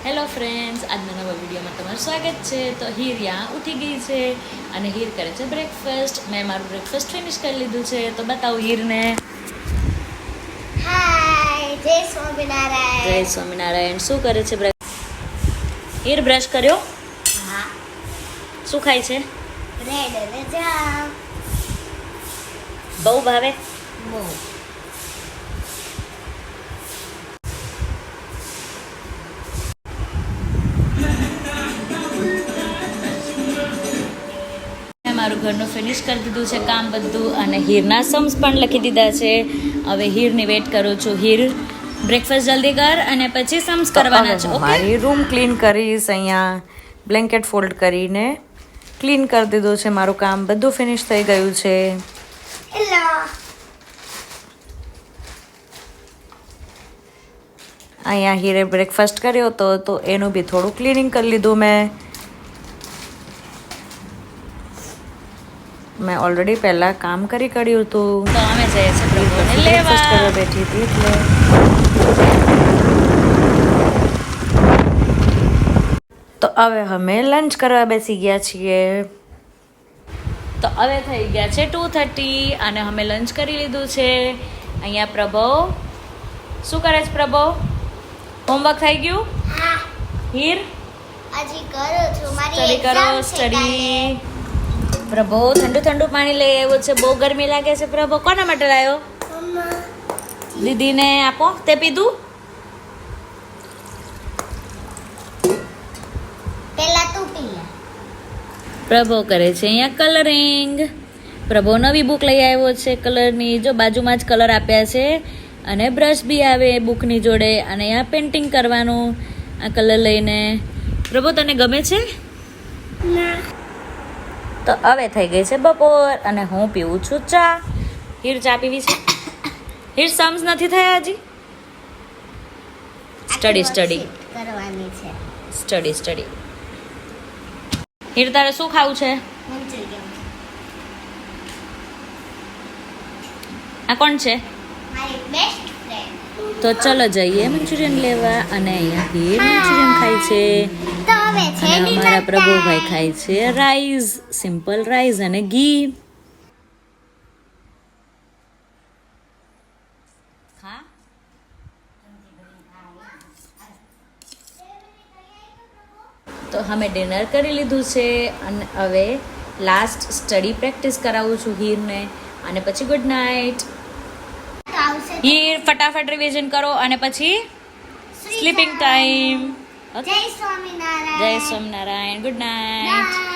Hello friends, આજના નવા વિડીયોમાં તમારું સ્વાગત છે. તો હીર યા ઉઠી ગઈ છે અને હીર કરે છે બ્રેકફાસ્ટ. મેં મારું બ્રેકફાસ્ટ ફિનિશ કરી લીધું છે. તો બતાવું હીરને. હાય, જય સ્વામિનારાયણ. જય સ્વામિનારાયણ. શું કરે છે હીર? બ્રશ કર્યો? હા. શું ખાય છે? બ્રેડ અને જામ. બહુ ભાવે? બહુ. મેં મારું ઘરનું ફિનિશ કરી દીધું છે કામ બધું, અને હીરના सम्स પણ લખી દીધા છે. હવે હીરની વેઇટ કરું છું. હીર, બ્રેકફાસ્ટ જલ્દી કર અને પછી सम्स કરવાના છે. ઓકે? મારી રૂમ ક્લીન કરીશ. અહીંયા બ્લેન્કેટ ફોલ્ડ કરીને ક્લીન કરી દીધું છે. મારું કામ બધું ફિનિશ થઈ ગયું છે. હેલો. અહીંયા હીરે બ્રેકફાસ્ટ કર્યો હતો તો એનું બી થોડું ક્લિનિંગ કરી લીધું મેં ઓલરેડી પહેલાં કામ કર્યું હતું. તો અમે જઈએ છીએ પ્રભુને બ્રેકફાસ્ટ કરવા લેવા. બેઠી હતી એટલે તો હવે અમે લંચ કરવા બેસી ગયા છીએ. તો હવે થઈ ગયા છે 2:30 અને અમે લંચ કરી લીધું છે. અહીંયા પ્રભો શું કરે છે? પ્રભો, હોમવર્ક થઈ ગયું? હા, હીર, હજી કરું છું. મારી સ્ટડી કરો, એક્ઝામ છે સ્ટડી. પ્રભો ઠંડુ ઠંડુ પાણી લઈ આવ્યો છે. બહુ ગરમી લાગે છે. પ્રભો કોના માટે લાવ્યો? મમ્મા. દીદીને આપો. તે પીધું? પહેલા તું પી લે. પ્રભો કરે છે અહીંયા કલરિંગ. પ્રભો નવી બુક લઈ આવ્યો છે કલરની. જો બાજુમાં જ કલર આપ્યા છે અને બ્રશ બી આવે બુકની જોડે. અને અહીંયા પેઇન્ટિંગ કરવાનું આ કલર લઈને. પ્રભો, તને ગમે છે? ના. તો હવે થઈ ગઈ છે બપોર અને હું પીવું છું ચા. હીર ચા પીવી છે? હીર सम्स નથી થયા હજી? સ્ટડી સ્ટડી કરવાની છે. સ્ટડી. હીર, તારે શું ખાવું છે? મંચુરિયન. આ કોણ છે? મારી બેસ્ટ ફ્રેન્ડ. તો ચલો જઈએ મંચુરિયન લેવા. અને અહીંયા હીર મંચુરિયન ખાય છે તો હવે છે અને dinner અમારા પ્રભુભાઈ time. ખાય છે રાઈસ, સિમ્પલ રાઈસ અને ઘી. હા, તો અમે ડિનર કરી લીધું છે અને હવે લાસ્ટ સ્ટડી પ્રેક્ટિસ કરાવું છું હીરને અને પછી ગુડ નાઇટ. તો આવશે હીર, ફટાફટ રિવિઝન કરો અને પછી સ્લીપિંગ ટાઈમ. જય સ્વામિનારાયણ. જય સ્વામિનારાયણ. Good night. Bye.